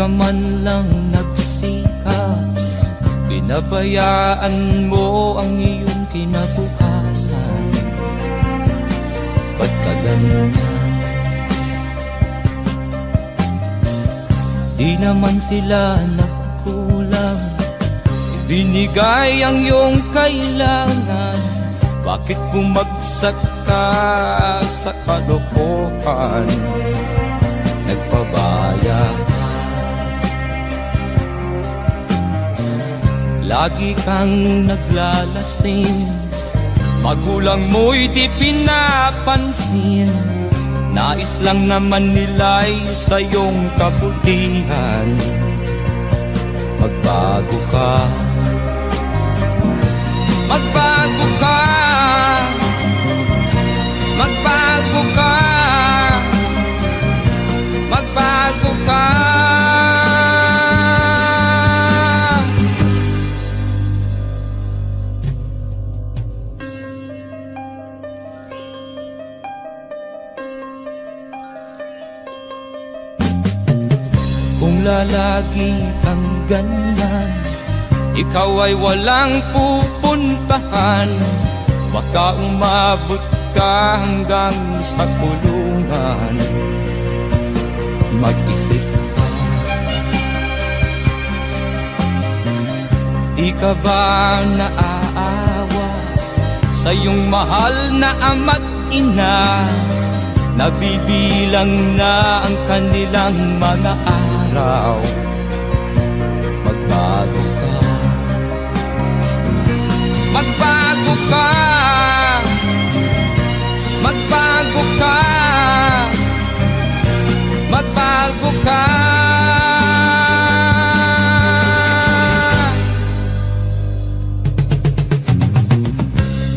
ka man lang nagsikap, pinabayaan mo ang iyong kinabukasan. Ba't ka ganyan? Di naman sila nagkulang, ibinigay ang iyong kailangan. Bakit bumagsak ka sa kalokohan? Nagpabaya ka, lagi kang naglalasing, magulang mo'y di pinapansin. Nais lang naman nila'y sa iyong kabutihan. Magbago ka, magbago ka, magbago ka, magbago ka. Kung lalagi kang ganyan, ikaw ay walang pupuntahan. Baka umabot ka hanggang sa kulungan. Mag-isip ka, di ka ba naaawa sa iyong mahal na ama't ina? Nabibilang na ang kanilang mga araw. Magbago ka, magbago ka, magbago ka, magbago ka.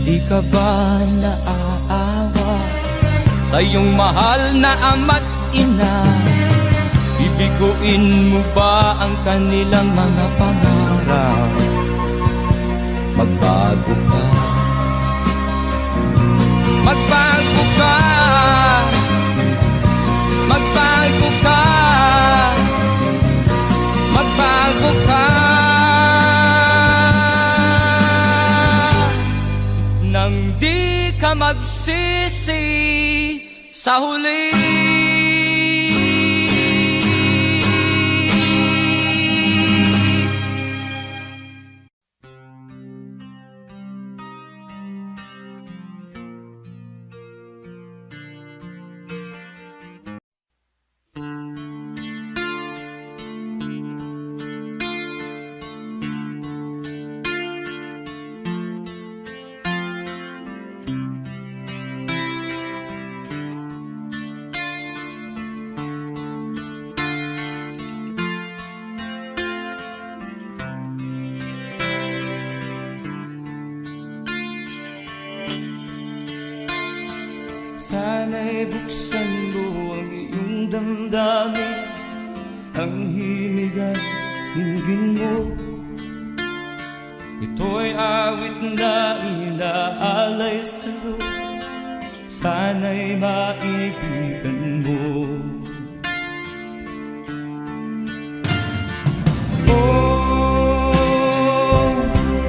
Di ka ba naaawa sa iyong mahal na ama't ina? Bibiguin mo ba ang kanilang mga pangarap? Magbago ka, magbago ka, magbago ka, magbago ka. Nang di ka magsisi sa huli. Sana'y buksan mo ang iyong damdamin, ang himig at dinggin mo. Ito'y awit na inaalay sa'yo, sana'y maibigan mo. Oh,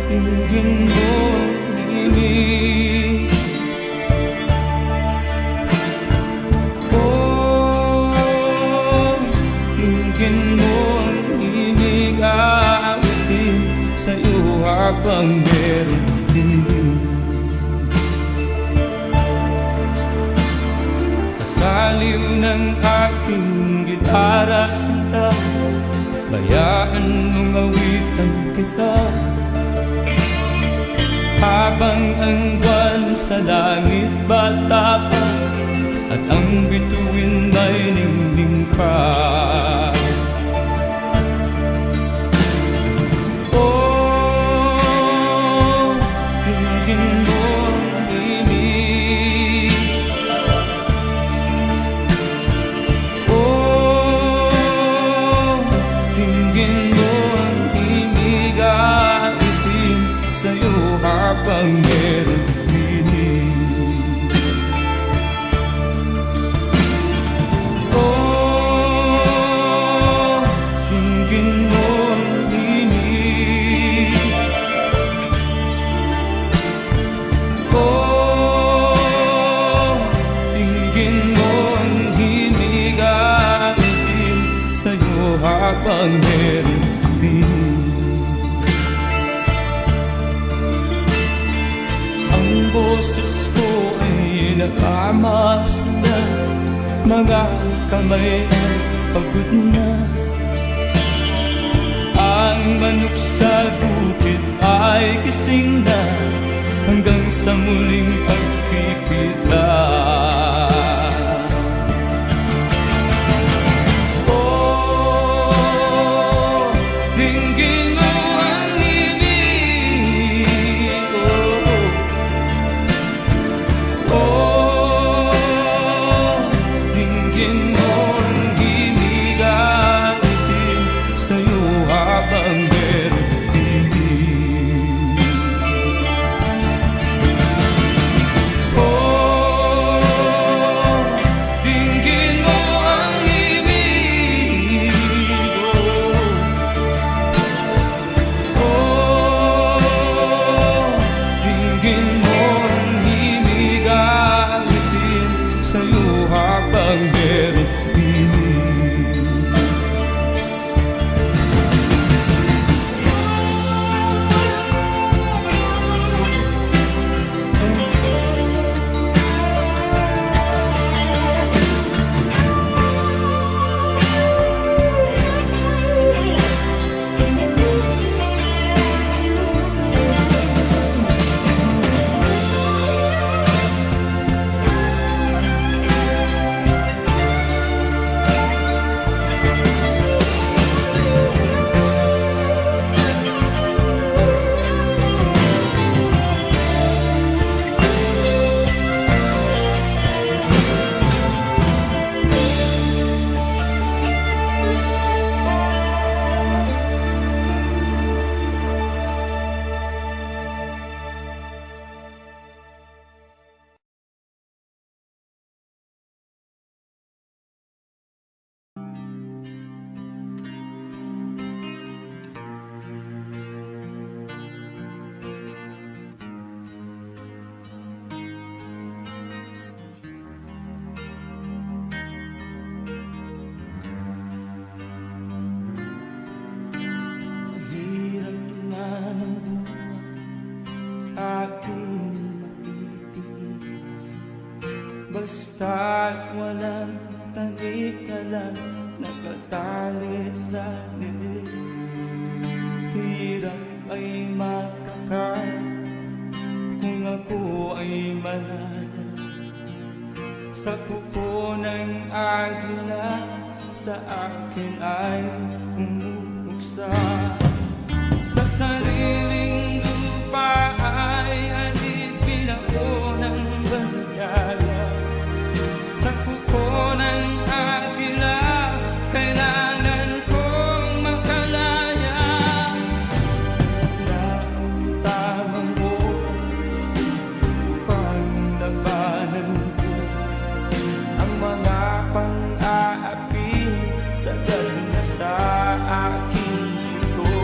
dinggin mo ang himig. Sa'yo habang meron din. Sa saliw ng aking gitara sinta, bayaan mong awitan kita. Habang ang buwan sa langit bata pa, at ang bituin ay ningning pa. Habang meron dinig, oh, habang meron din. Ang boses ko ay nakamapsalan, mga kamay ay pagod na. Ang manok sa bukid ay gising na, hanggang sa muling pagkikita. Oh, dinggin mo ang ibig ko. Oh, dinggin mo ang ibig at itin sa'yo habang meron ibig. Oh, dinggin mo ang ibig ko. Oh, dinggin mo ang ibig at itin sa'yo habang meron ibig. Hirap na ng buhay aking matitiis, basta't walang tanik-talang nakatali sa liig. Hirap ay makakalap kung ako ay malala sa kuko ng agila, sa akin ay pumupuksa. Sa sariling lupa ay alipin ako ng bandala. Sa kuko ng agila, kailangan kong makalaya. Na ang tamang oras upang labanan ko ang mga pang-aapi sagad na sa aking ito.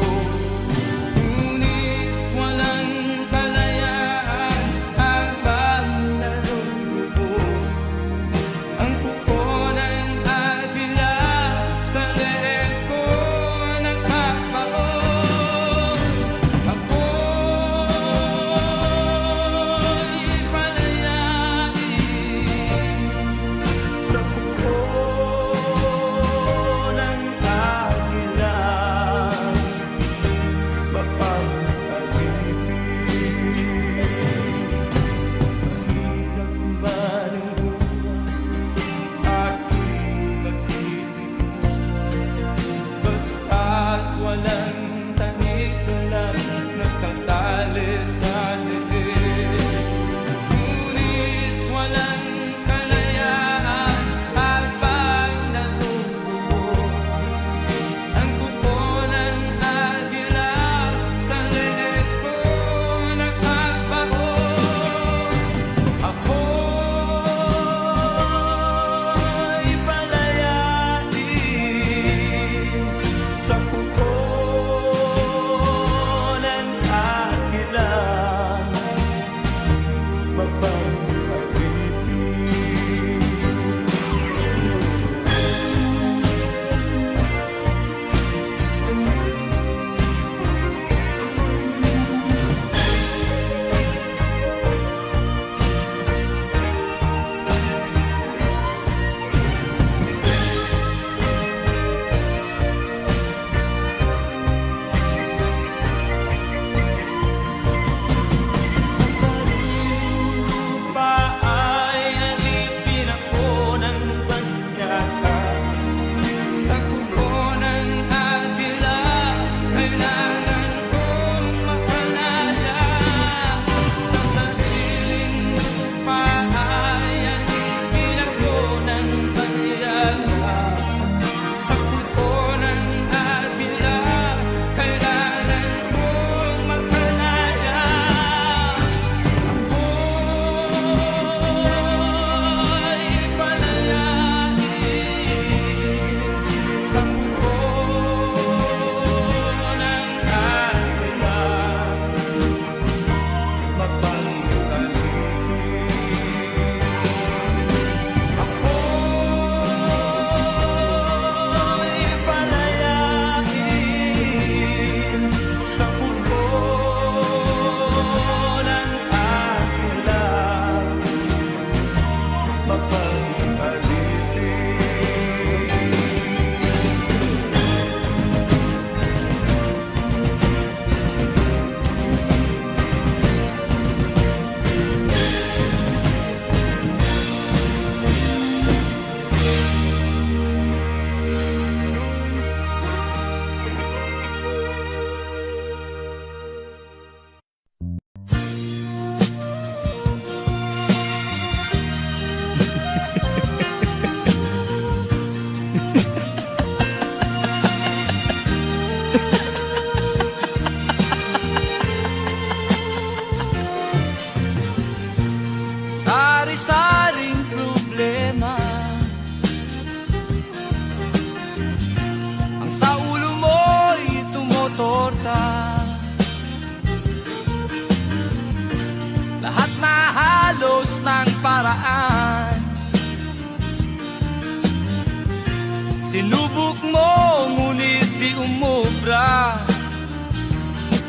Sinubok mo, ngunit di umubra.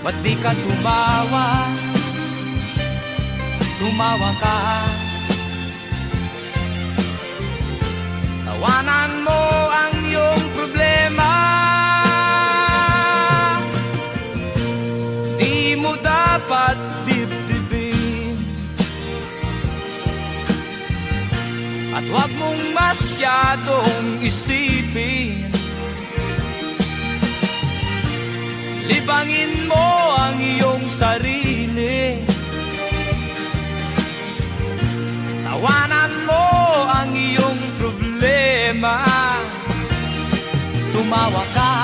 Ba't di ka tumawa? Tumawa ka. Tawanan mo ang iyong problema. Di mo dapat dibdibin. At huwag mong masyadong isipin. Libangin mo ang iyong sarili. Tawanan mo ang iyong problema. Tumawa ka,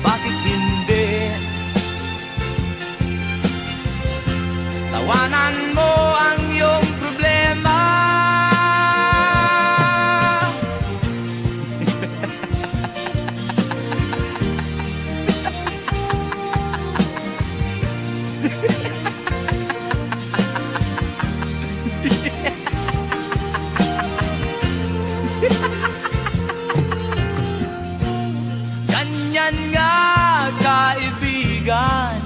bakit hindi? Tawanan mo ang iyong problema. Ganyan nga, kaibigan.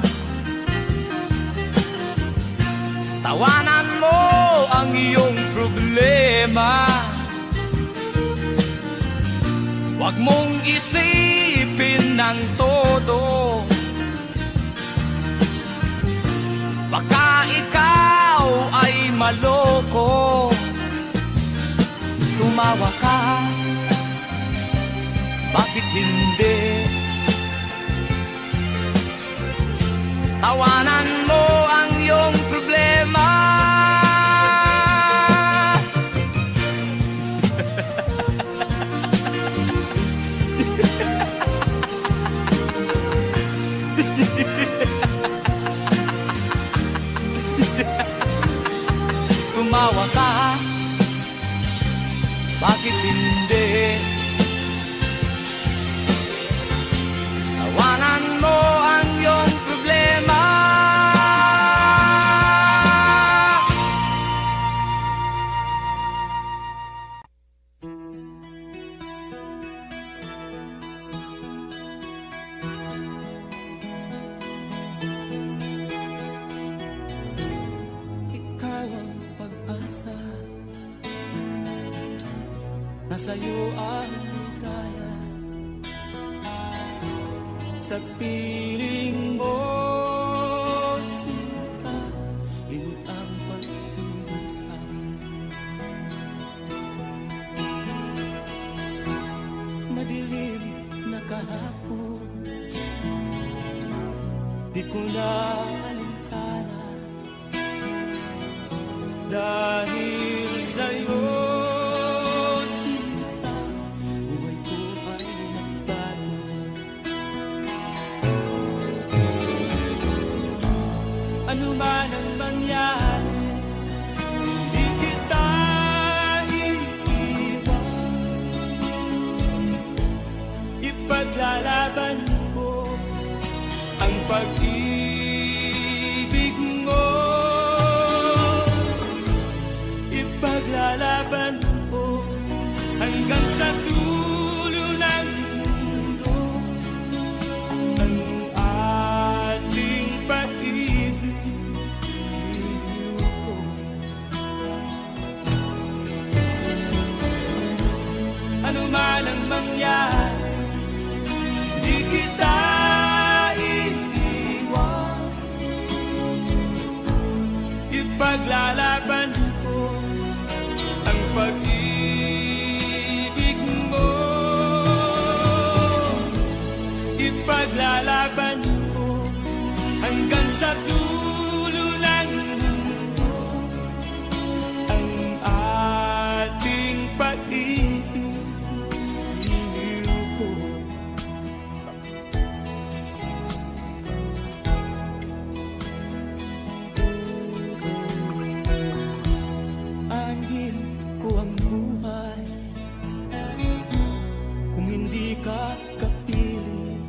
Tawanan mo ang iyong problema. Huwag mong isipin ng todo. Baka ikaw ay maloko. Tumawa ka, bakit hindi? Tawanan mo ang iyong problema. Tumawa ka, bakit hindi? Tawanan mo ang iyong problema. Ikaw ang pag-asa, nasa'yo ang ligaya. Sa piling mo, sinta, limot ang pag-iusap. Madilim na kahapon, di ko na alintana. Dahil sa'yo, sinta, buhay ko ay nagbago. Ano man ang mangyari, di kita iiwan. Ipaglalaban ko ang pag-ibig mo. Ipaglalaban ko hanggang sa dulo ng mundo ang ating pag-ibig. Ano man ang mangyari, di kita iiwan. Ipaglalaban ko ang pag-ibig mo. Ipaglalaban ko hanggang sa dulo ng mundo ang ating pag-ibig. Anin ko ang buhay kung hindi ka kapiling.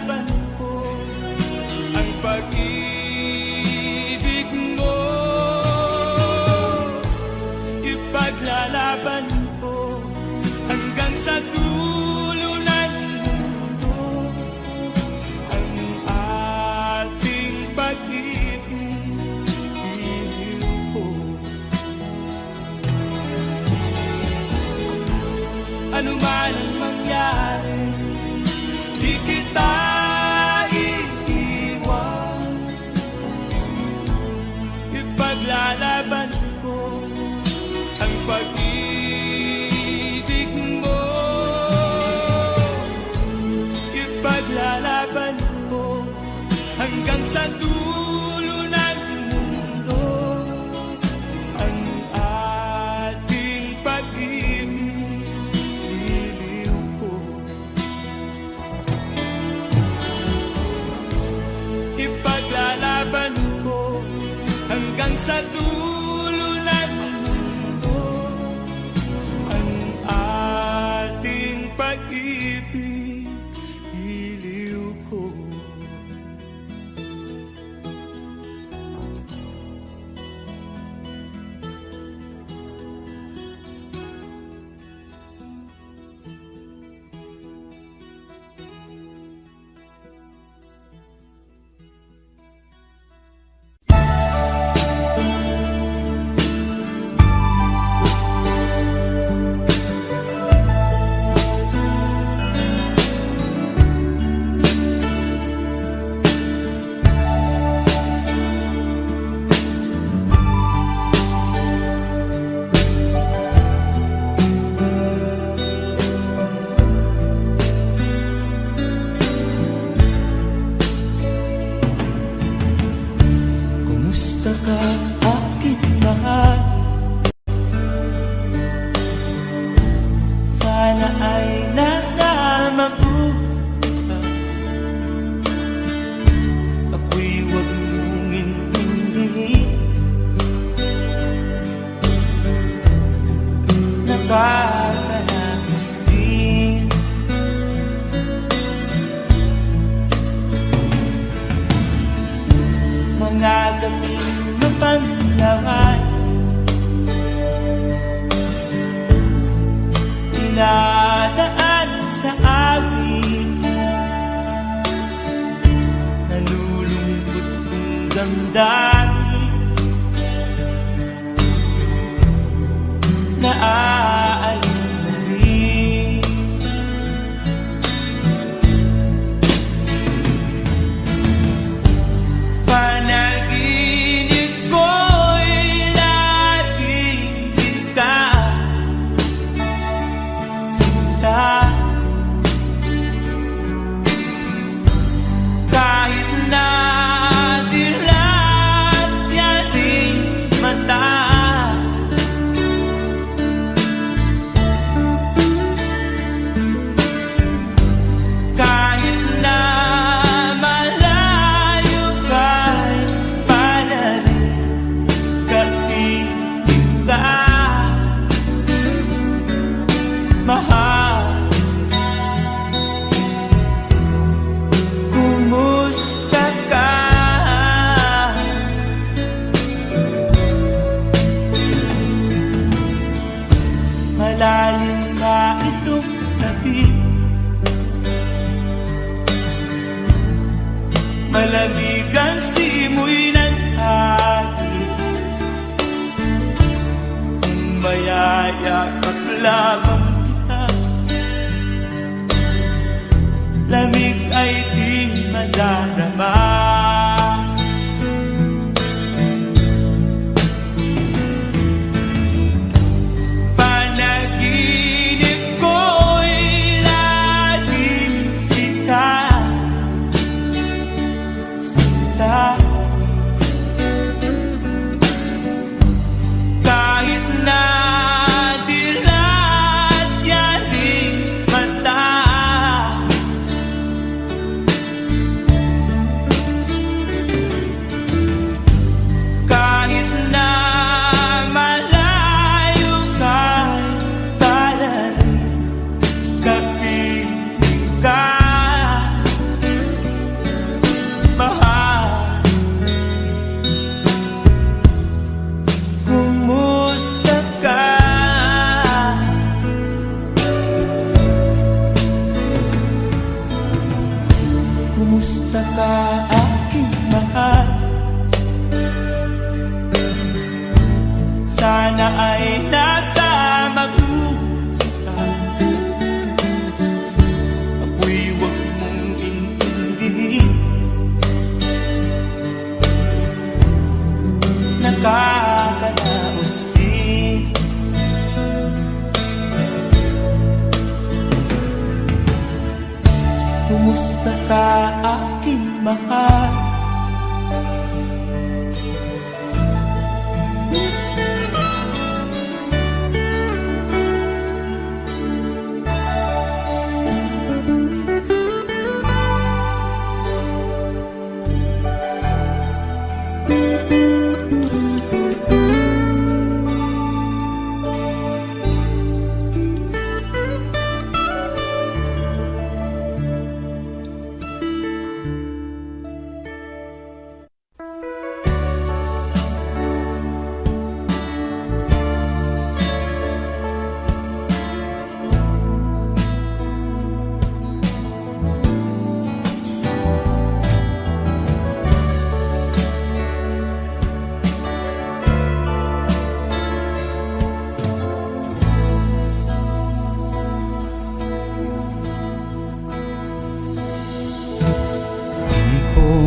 Ipaglalaban ko ang pag-ibig mo. Ipaglalaban ko hanggang sa dulo ng mundo ang ating pag-ibig. Ko ano man ang mangyari, di kita iiwan. Ipaglalaban ko ang pag-ibig mo. Ipaglalaban ko hanggang sa dulo ng mundo ang ating pag-ibig. Iliw ko ipaglalaban ko hanggang sa dulo ng mundo ang ating pag-ibig. Iliw ko. Kumusta ka, aking mahal? Sana ay nasa mabuti ka. Ako'y huwag mong intindihin. Nakakalakas din. Mga gabing mapanlangan, dinadaan sa amin. Nalulungkot kong damdamin, naaalala na rin. Panaginip ko'y laging kita, sinta. Kahit na dilat yaring mata, kahit na malayo ka'y panarin, kapiling ka, mahal. Kumusta ka? Malalim ba itong gabi? Malamig ang simoy ng hangin. Kung mayayakap lamang kita, lamig ay di madadama. Panaginip ko'y laging kita, sinta. Kahit na dilat yaring mata, Kumusta ka aking mahal? Sana ay nasa mabuti ka. Ako'y huwag mong intindihin. Nakakalaos din. Kumusta ka aking mahal?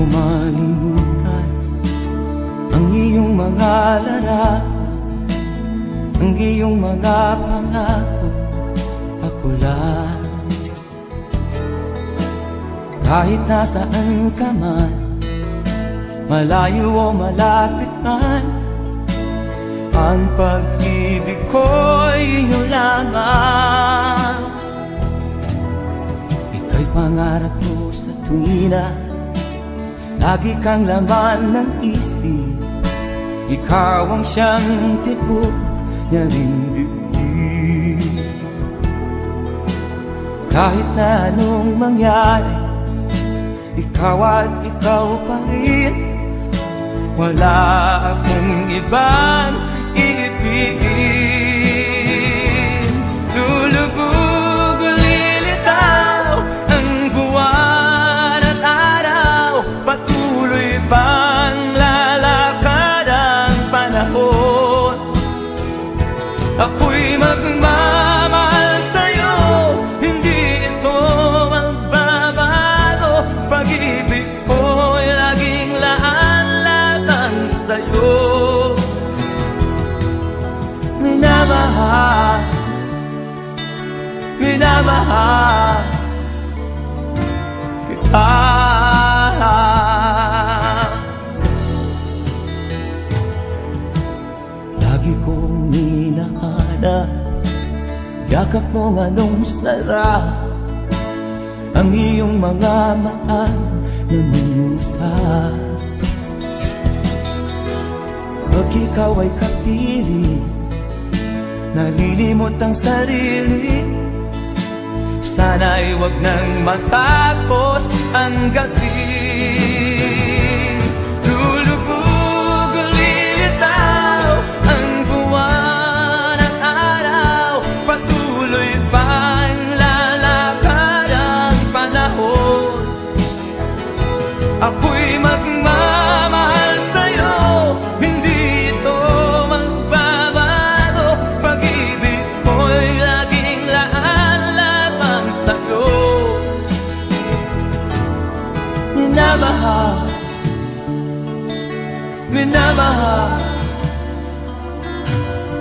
Malimutan ang iyong mga larawan, ang iyong mga pangako, ako lang. Kahit nasaan ka man, malayo o malapit man, ang pag-ibig ko'y iyo lamang. Ika'y pangarap ko sa tuwina, lagi kang laman ng isip. Ikaw ang siyang tibok niya ring dibdib. Kahit na anong mangyari, ikaw at ikaw pa rin. Wala akong ibang iibigin. Lulubog o lilitaw ang buwan at araw, patuloy pang lalakad ang panahon. Ako'y magmamahal sa'yo, hindi ito magbabago. Pag-ibig ko'y laging laan-latang sa'yo. Minamahal, minamahal kita. Lagi kong hinahanap yakap mo anong sarap, ang iyong mga maan na minusap. Pag ikaw ay kapiling, nalilimot ang sarili. Sana'y wag nang matapos ang gabi. Lulubog o lilitaw ang buwan at araw, patuloy pang lalakad ang panahon. Ako'y magmamahal sa'yo, hindi ito magbabago. Pag-ibig ko'y laging laan-lamang sa'yo. Minamahal, minamahal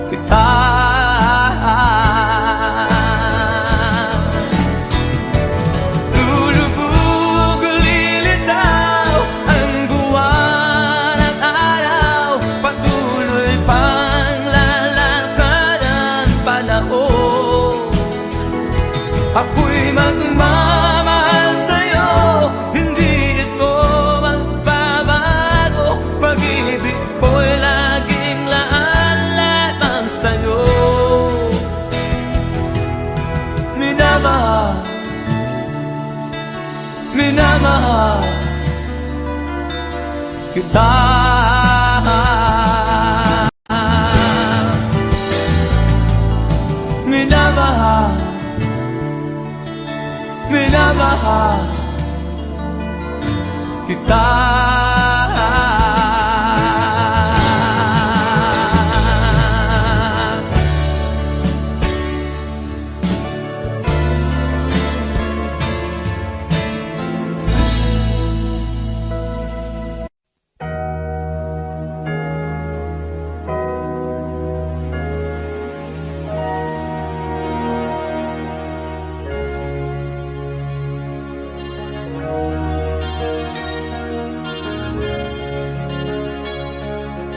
kita. Lulubog o lilitaw ang buwan at araw, patuloy pang lalakad ang panahon. Ako'y magmamahal sa'yo, hindi ito magbabago. Pag-ibig ko'y laging laan-lamang sa'yo. Minamahal, minamahal kita. Minamahal, minamahal kita.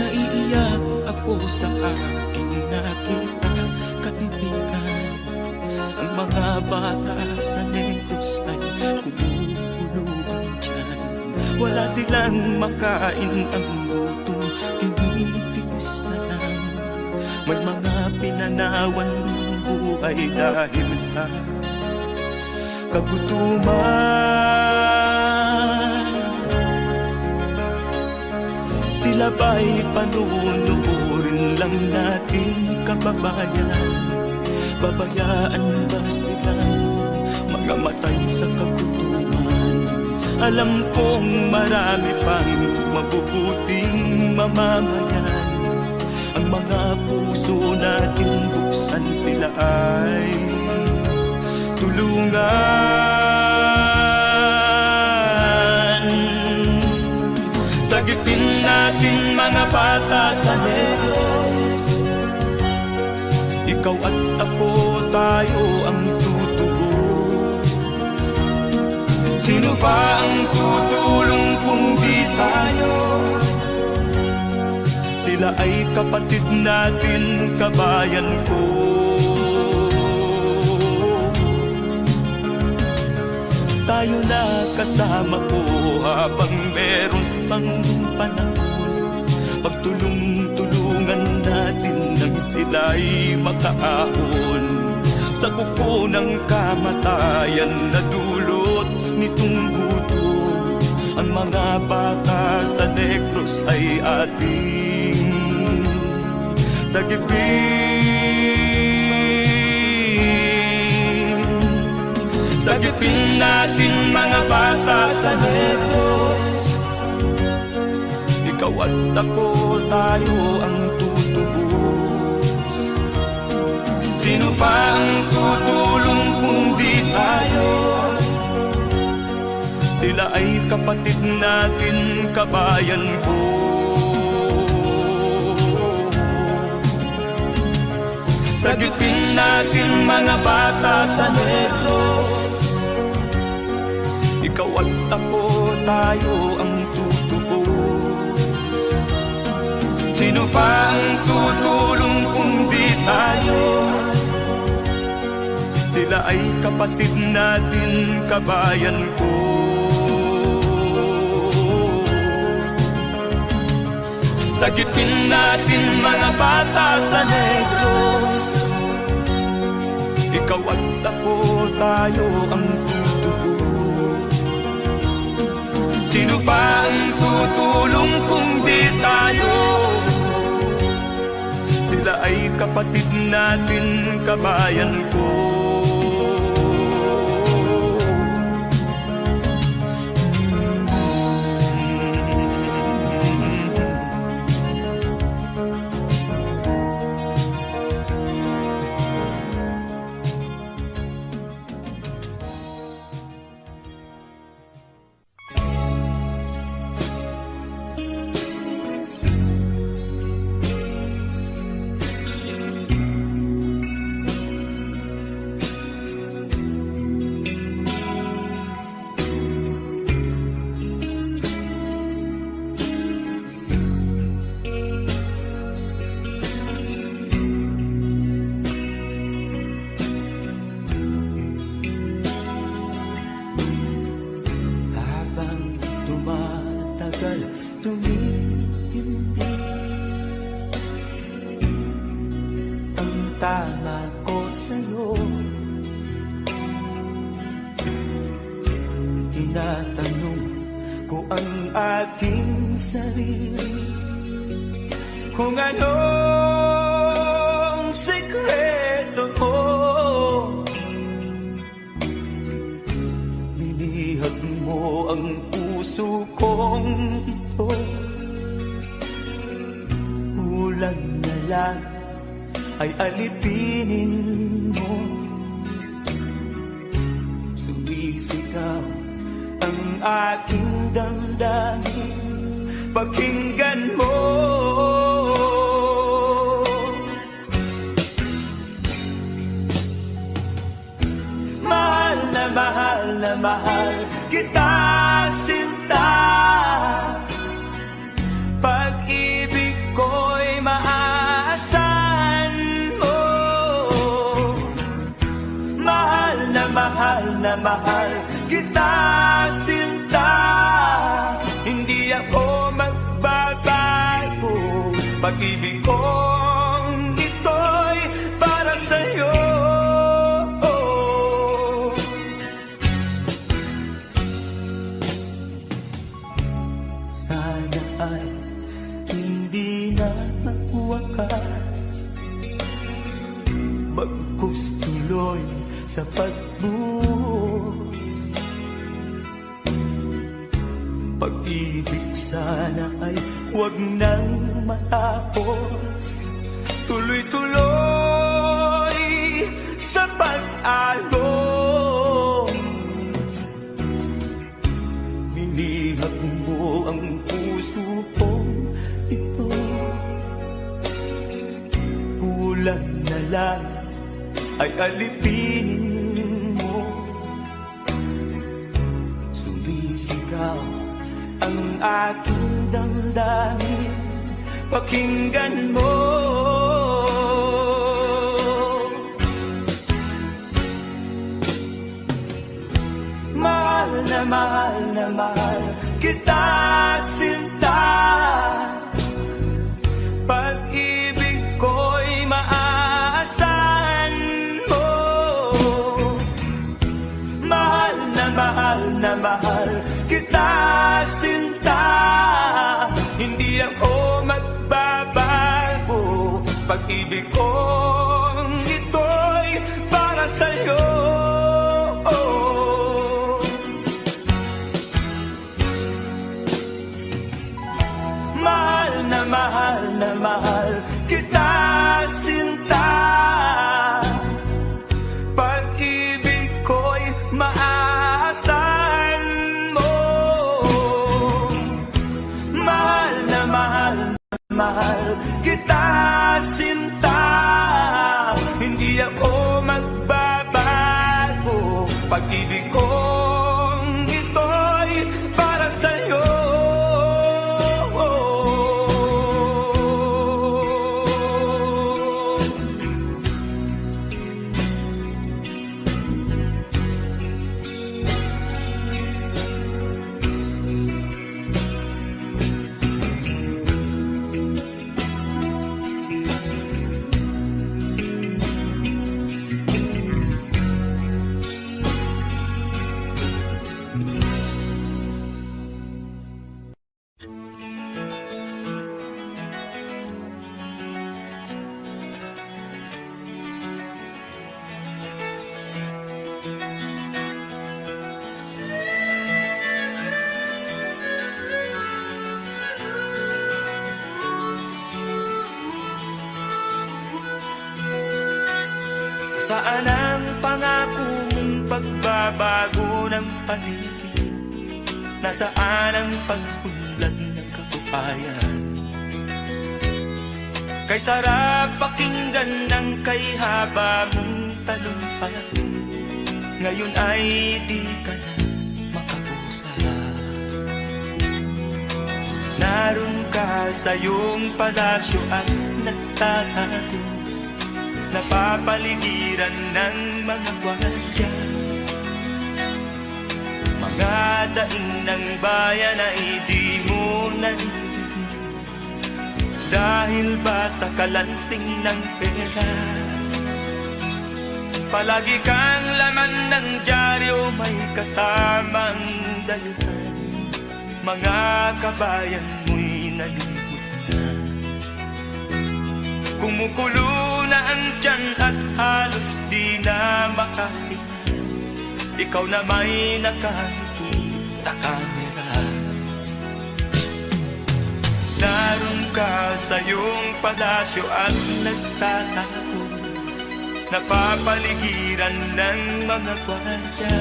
Naiiyak ako sa aking nakita, kaibigan. Ang mga bata sa Negros ay kumukuluan dyan. Wala silang makain, ang gutom tinitiis na lang. May mga pinanawan ng buhay dahil sa kagutuman. Sila ba'y panunurin lang natin, kababayan? Babayaan ba silang mga matay sa kagutuman? Alam kong marami pang mabubuting mamamayan. Ang mga puso natin buksan, sila ay tulungan. Sagipin natin mga bata sa Negros. Ikaw at ako, tayo ang tutubos. Sino ba ang tutulong kung di tayo? Sila ay kapatid natin, kabayan ko. Tayo na kasama ko habang meron pang panahon. Pagtulong-tulungan natin nang sila'y makaahon sa kuko ng kamatayan na dulot nitong gutom. Ang mga bata sa Negros ay ating sagipin. Sagipin natin mga bata sa Negros. Ikaw at ako, tayo ang tutubos. Sino pa ang tutulong kung di tayo? Sila ay kapatid natin, kabayan ko. Sagipin natin mga bata sa Negros. Ikaw at ako, tayo ang tutubos. Sino pa ang tutulong kung di tayo? Sila ay kapatid natin, kabayan ko. Sagipin natin mga bata sa Negros. Ikaw at ako, tayo ang tutubos. Sino pa ang tutulong kung di tayo? Sila ay kapatid natin, kabayan ko. Tama ko sa'yo. Tinatanong ko ang aking sarili kung anong sekreto ko. Nilihag mo ang puso kong ito. Kulang na lang ay alipinin mo. Sumisigaw ang aking damdamin, pakinggan mo. Mahal na mahal kita, sinta. Pag-ibig ko'y maaasahan mo. Mahal na mahal kita, sinta. Hindi ako magbabago. Pag-ibig kong ito'y para sa'yo. Sana ay hindi na magwakas, bagkus tuloy sa pagbuhos. Pag-ibig sana ay huwag nang matapos, tuloy-tuloy sa pag-alos. Minihag mo ang puso kong ito. Kulang na lang ay alipinin mo. Sumisigaw ang aking damdamin, pakinggan mo. Mahal na mahal kita, sinta. Pag-ibig ko'y maaasahan mo. Mahal na mahal kita, sinta. Hindi ako magbabago. Pag-ibig kong ito'y para sa'yo. Mahal na mahal kita, sinta. Pag-ibig ko'y maaasahan mo. Mahal na mahal kita, sinta. Hindi ako magbabago. Pag-ibig kong ito'y para sa'yo. Saan ang pangako mong pagbabago ng paligid? Nasaan ang pag-unlad ng kabuhayan? Kay sarap pakinggan ng kay haba mong talumpati, ngayon ay di ka na makapusa. Naroon ka sa iyong palasyo at nagtatago, napapaligiran ng mga gwardiya. Mga daing ng bayan ay di mo narinig, dahil ba sa kalansing ng pera? Palagi kang laman ng dyaryo, may kasamang dayuhan. Mga kabayan mo'y nalimot na. Kumukulo na ang tiyan at halos di na makahinga. Ikaw na may nakangiti sa kamera. Naroon ka sa iyong palasyo at nagtatago, napapaligiran ng mga gwardiya.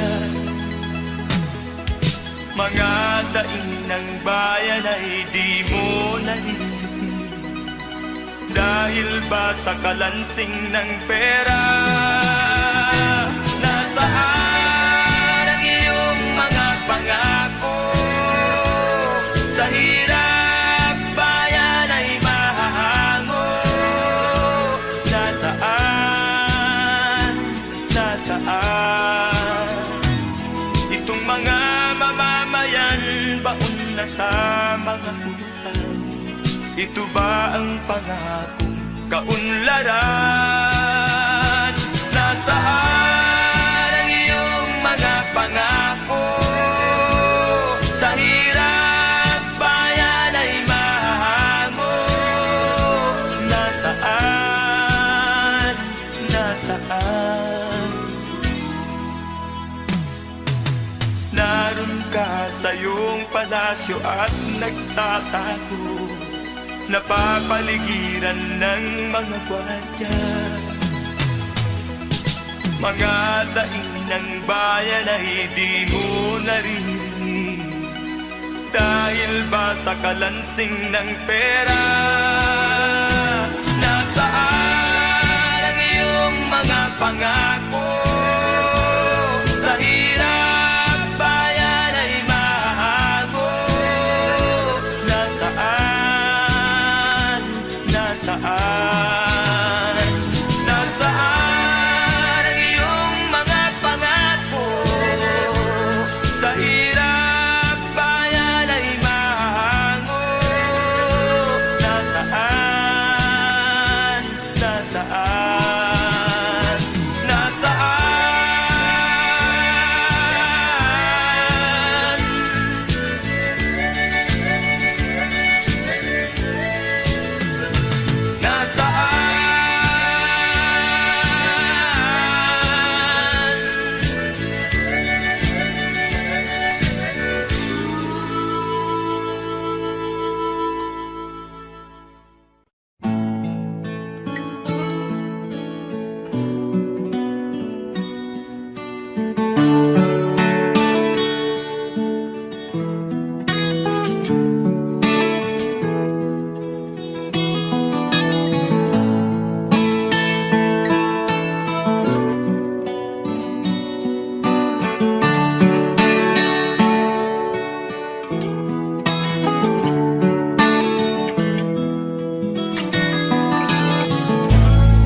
Mga daing ng bayan ay di mo narinig, dahil ba sa kalansing ng pera? Nasaan ang iyong mga pangako? Sa hirap bayan ay mahahango. Nasaan? Nasaan? Itong mga mamamayan, baon na sa mga utang. Ito ba ang pangakong kaunlaran? Nasaan ang iyong mga pangako? Sa hirap bayan ay mahango. Nasaan? Nasaan? Naroon ka sa iyong palasyo at nagtatago, napapaligiran ng mga gwardiya. Mga daing ng bayan ay di mo narinig, dahil ba sa kalansing ng pera? Nasaan ang iyong mga pangako? Sa hirap bayan ay mahago. Nasaan? Nasaan? Nasaan ang iyong mga pangako? Sa hirap bayan ay mahango. Nasaan? Nasaan? Nasaan?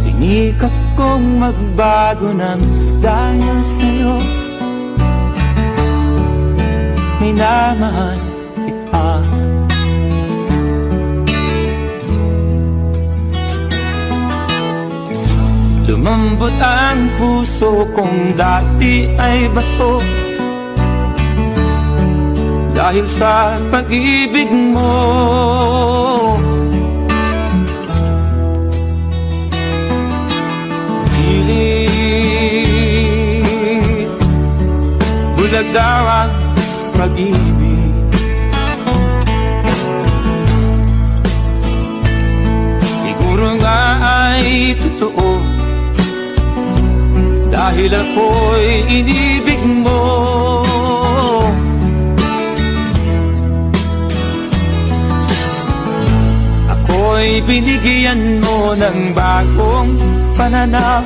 Sinikap kong magbago ng dahil sa'yo. Minamahal kita. Lumambot ang puso kong dati ay bato, dahil sa pag-ibig mo. Bulag daw ang pag-ibig, siguro nga ay totoo, dahil ako'y inibig mo. Ako'y binigyan mo ng bagong pananaw,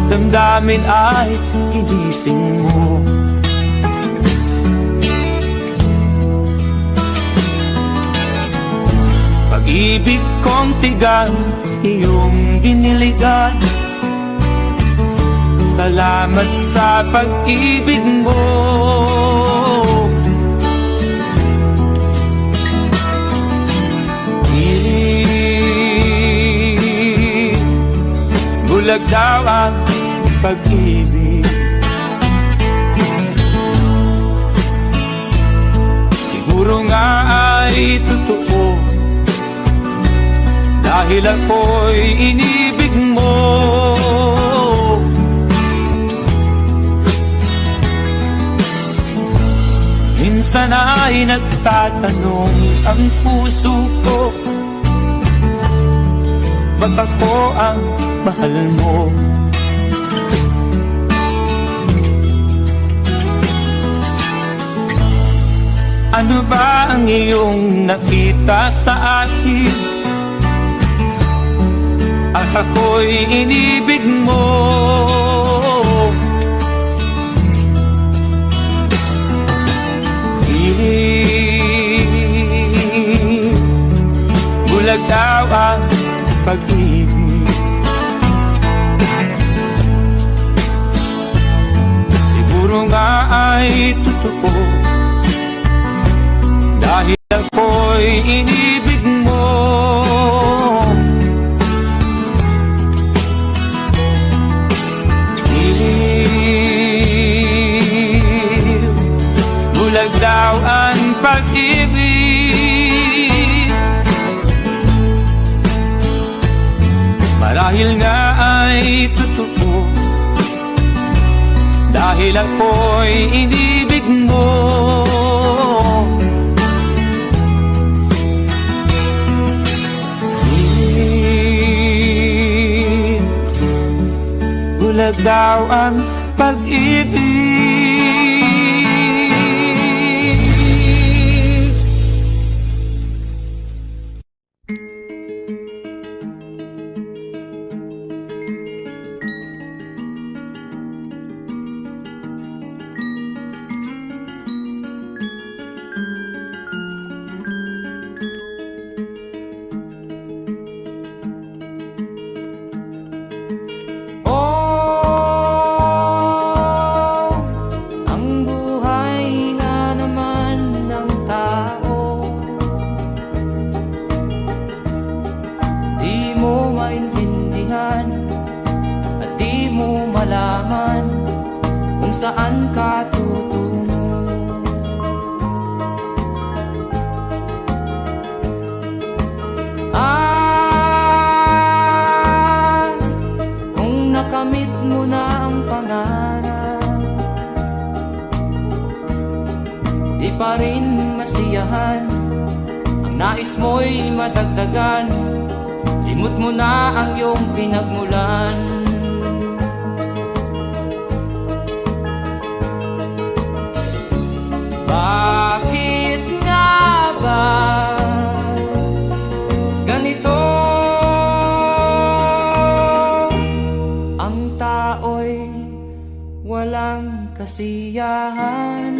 damdamin ay ginising mo. Pag-ibig kong tigang iyong diniligan, salamat sa pag-ibig mo. Bulag daw ang pag-ibig, siguro nga ay totoo, dahil ako'y inibig mo. minsan ay nagtatanong ang puso ko, ba't ako ang mahal mo? Ano ba ang iyong nakita sa akin? At ako'y inibig mo. Bulag daw ang pag-ibig. Siguro nga ay totoo, dahil ako'y inibig mo. Bulag daw ang pag-ibig, marahil nga ay totoo, dahil ako'y inibig mo. Bulag daw ang pag-ibig. Malaman kung saan ka tutungo. Kung nakamit mo na ang pangarap, di pa rin masiyahan ang nais mo'y madagdagan. Limot mo na ang iyong pinagmulan. Bakit nga ba ganito? Ang tao'y walang kasiyahan.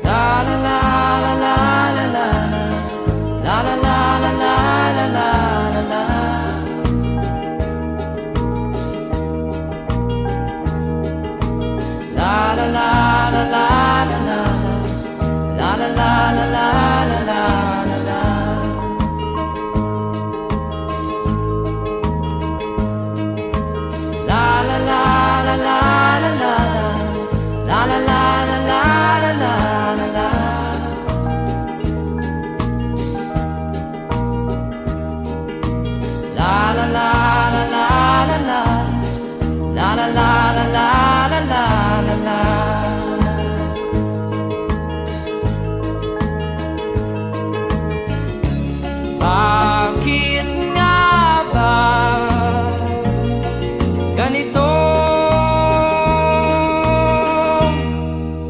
La la la la la la la la la la la la la la la. La la la la la la la la la la la la la la. La la la la la la la la la la la la la. La la la la la la la la la la la la la la. Bakit nga ba ganito?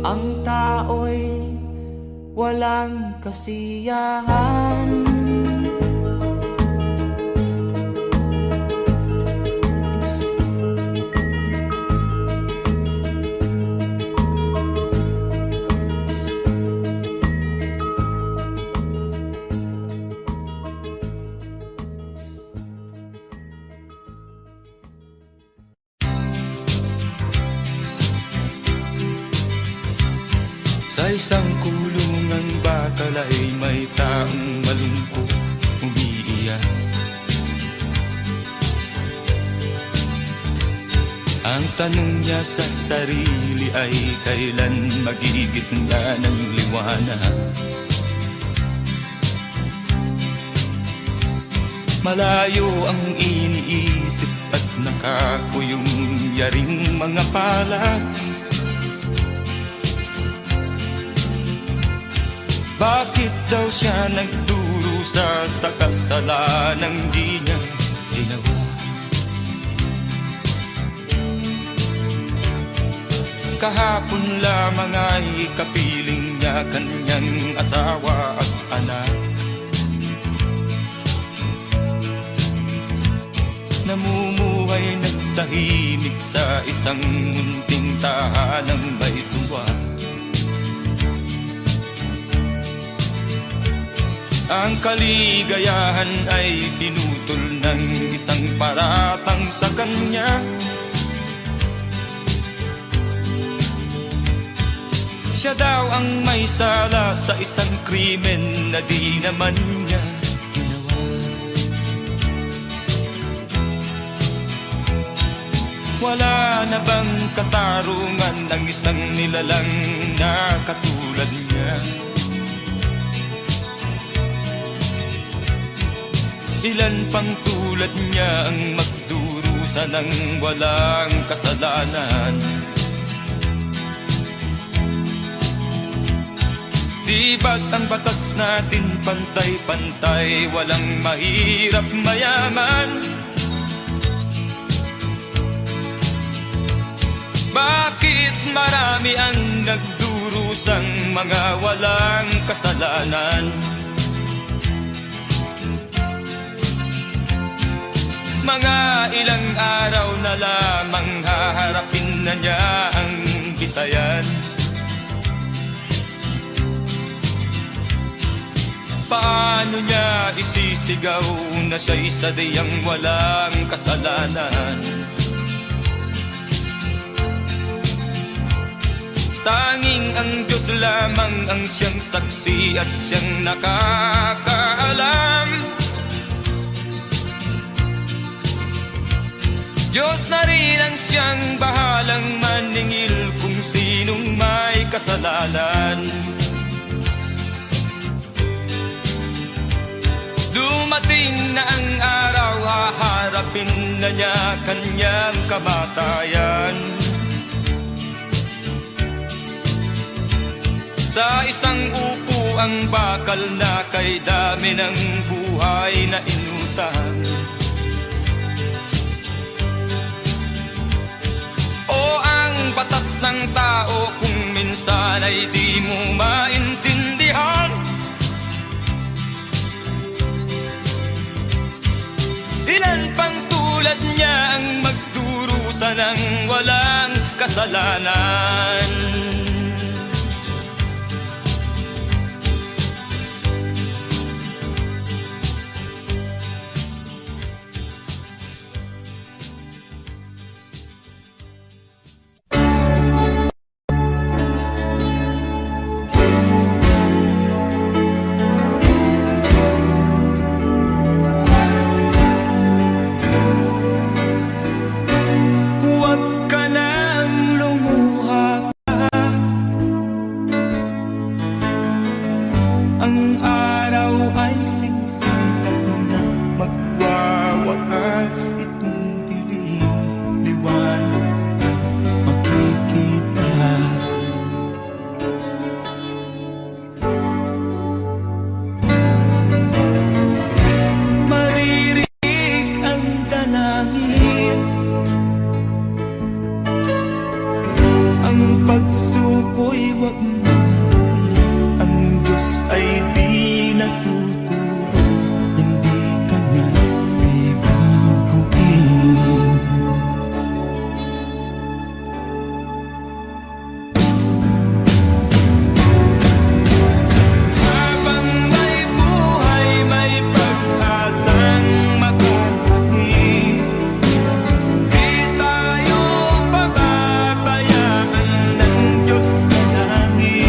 Ang tao'y walang kasiyahan. Sa isang kulungan bakal ay may taong malungkot umiiyak. Ang tanong niya sa sarili ay kailan magigising na ng liwanag. Malayo ang iniisip at nakakuyong yaring mga palad. Bakit daw siya nagdurusa sa kasalanang di niya ginawa? Kahapon lamang ay kapiling niya kanyang asawa at anak. Namumuhay nagtahimik sa isang munting tahanang may tuwa. Ang kaligayahan ay pinutol ng isang paratang sa kanya. Siya daw ang may sala sa isang krimen na di naman niya ginawa. Wala na bang katarungan ng isang nilalang na katulad niya? Ilan pang tulad niya ang magdurusa ng walang kasalanan? Di ba't ang batas natin pantay-pantay, walang mahirap mayaman? Bakit marami ang nagdurusang mga walang kasalanan? Mga ilang araw na lamang haharapin na niya ang bitayan. Paano niya isisigaw na siya'y sadyang walang kasalanan? Tanging ang Diyos lamang ang siyang saksi at siyang nakakaalam. Diyos na rin ang siyang bahalang maningil kung sinong may kasalanan. Dumating na ang araw, haharapin na niya kanyang kamatayan. Sa isang upo ang bakal na kay dami ng buhay na inutang. O ang batas ng tao kung minsan ay di mo maintindihan. Ilan pang tulad niya ang magdurusa ng walang kasalanan? Di tayo pababayaan ng Diyos na langit.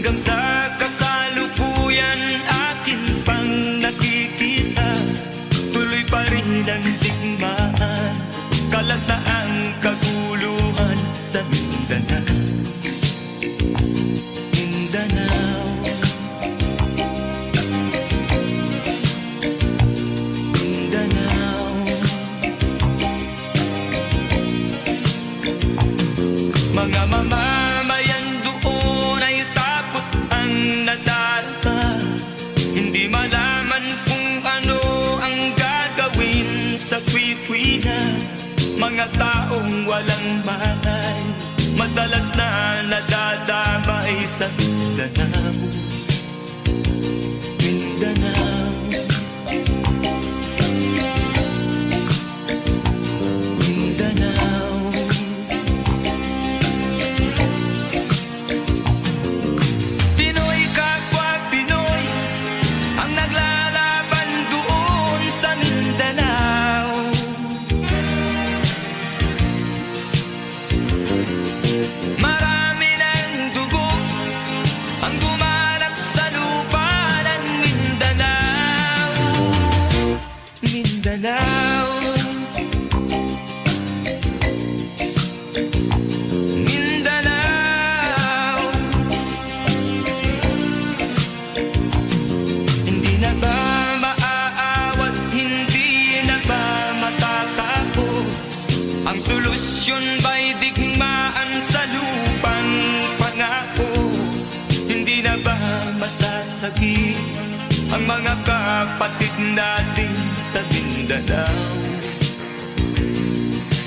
hanggang sa kasalukuyan akin pang nakikita. Tuloy pa rin ang digmaan, kalat na ang kaguluhan sa Mindanao. Mindanao, Mindanao. Mga mamamayan doon ay takot ang nadarama. Hindi malaman kung ano ang gagawin sa kwikwi na mga taong walang malay, madalas na nadadamay sa Mindanao. Mindanao, Mindanao. Pinoy kapwa Pinoy ang naglalaban doon sa Mindanao. Marami ng dugo ang gumanap sa lupa ng Mindanao. Mindanao, Mindanao. Hindi na ba maaawat, hindi na ba matatapos? Ang solusyon ba'y digmaan sa lupang pangako? Hindi na ba masasagi ang mga kapatid natin sa Mindanao?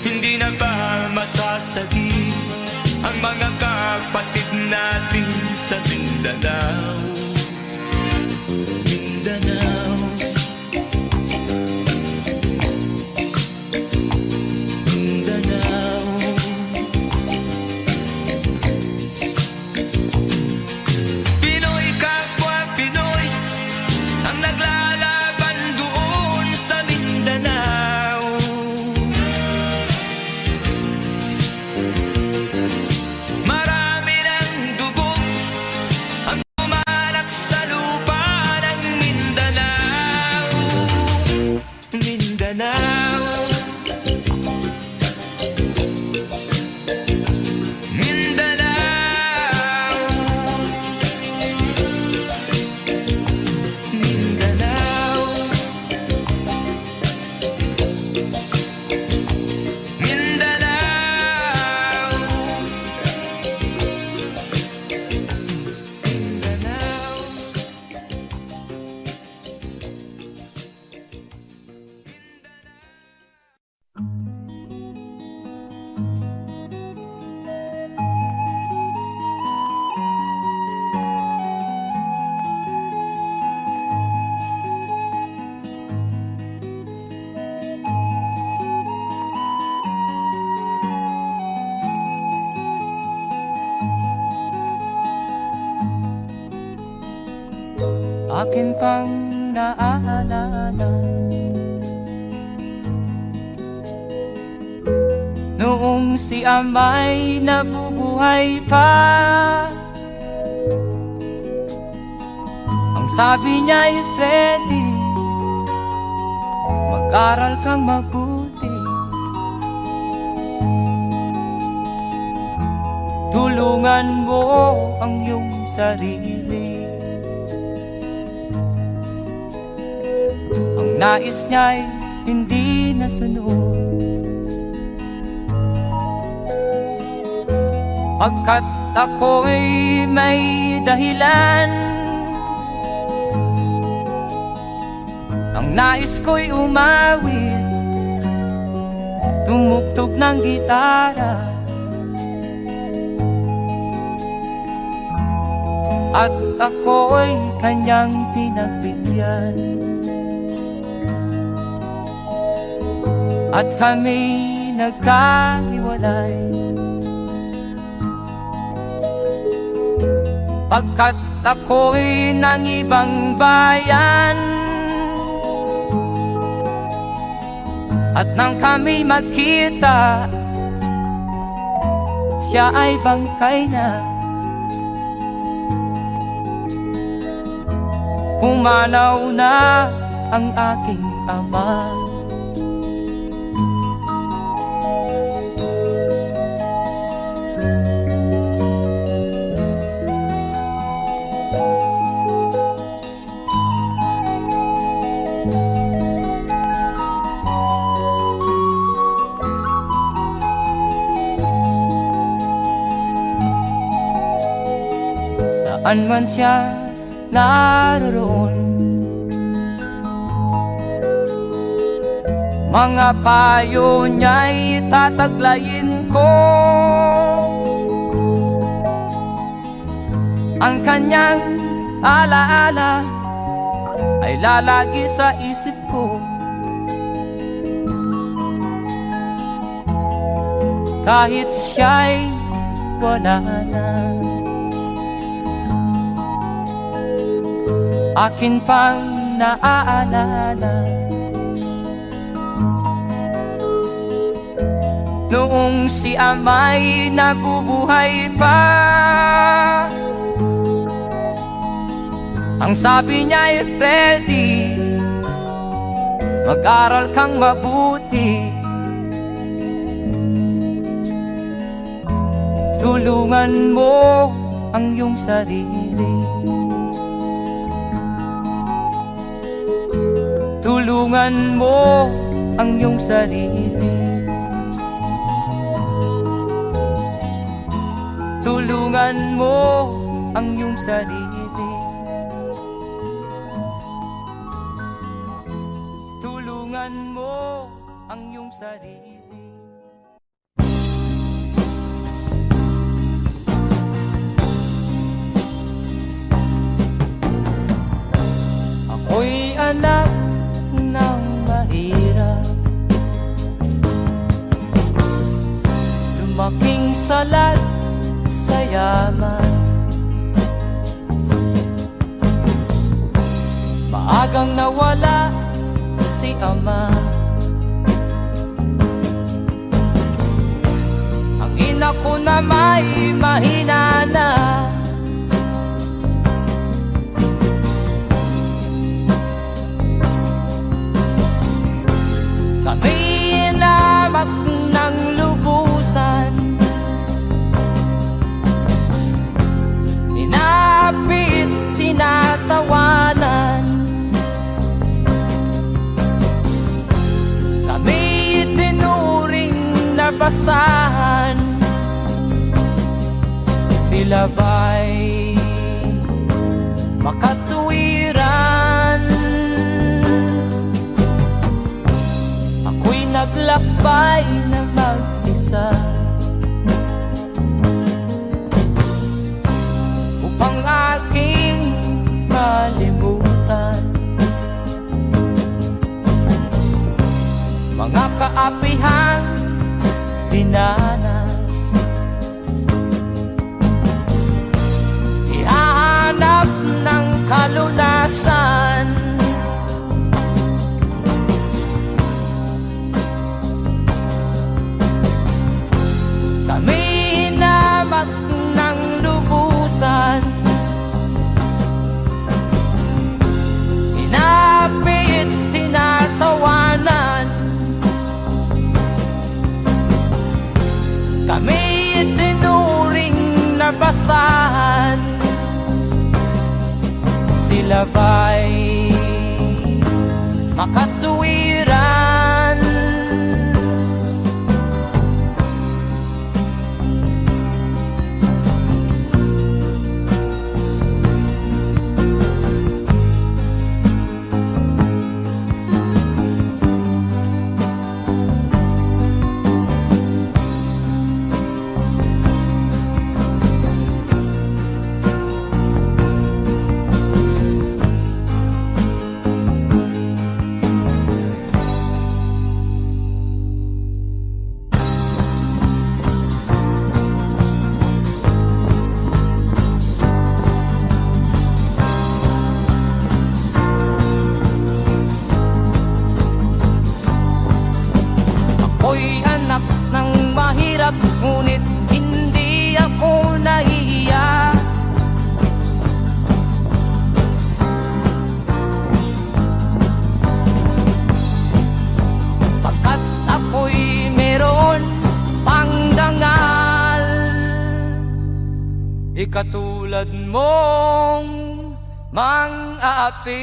Hindi na ba masasagi ang mga kapatid natin sa Mindanao? Mindanao, Mindanao. Pinoy kapwa Pinoy ang naglalaban doon sa Mindanao. Marami ng dugo ang umalak sa lupa ng Mindanao. Mindanao, Mindanao. Mindanao, Mindanao. Mindanao. Akin pang naaalala noong si ama'y nabubuhay pa. Ang sabi niya'y Freddy, mag-aral kang mabuti, tulungan mo ang iyong sarili. Ang nais niya'y hindi nasunod, pagkat ako'y may dahilan. Ang nais ko'y umawit, tumugtog ng gitara, at ako'y kanyang pinagbigyan. At kami nagkahiwalay, pagkat ako'y ng ibang bayan. At nang kami magkita, siya ay bangkay na. pumanaw na ang aking ama. Saan man siya naroon, mga payo niya'y tataglayin ko. Ang kanyang alaala ay lalagi sa isip ko. Kahit siya'y wala na, akin pang naaalala noong si ama'y nabubuhay pa. Ang sabi niya'y, Freddy, mag-aral kang mabuti, tulungan mo ang iyong sarili, tulungan mo ang iyong sarili, tulungan mo ang iyong sarili, tulungan mo ang iyong sarili. Ako'y anak ng mahirap, lumaking salat sa yaman. Maagang nawala si ama, ang ina ko na may mahina na. Kami inamak ng lubusan, inapit, tinatawanan. Kami tinuring na basahan, sila ba'y makatuwiran? Ako'y naglakbay na mag-isa upang aking kalimutan mga kaapihang dinanas. Ihahanap ng kalunasan, kami hinamak ng lubusan, inapit, tinatawanan. Kami tinuring na basahan, sila ba'y makatuwiran? Di katulad mong mang-aapi.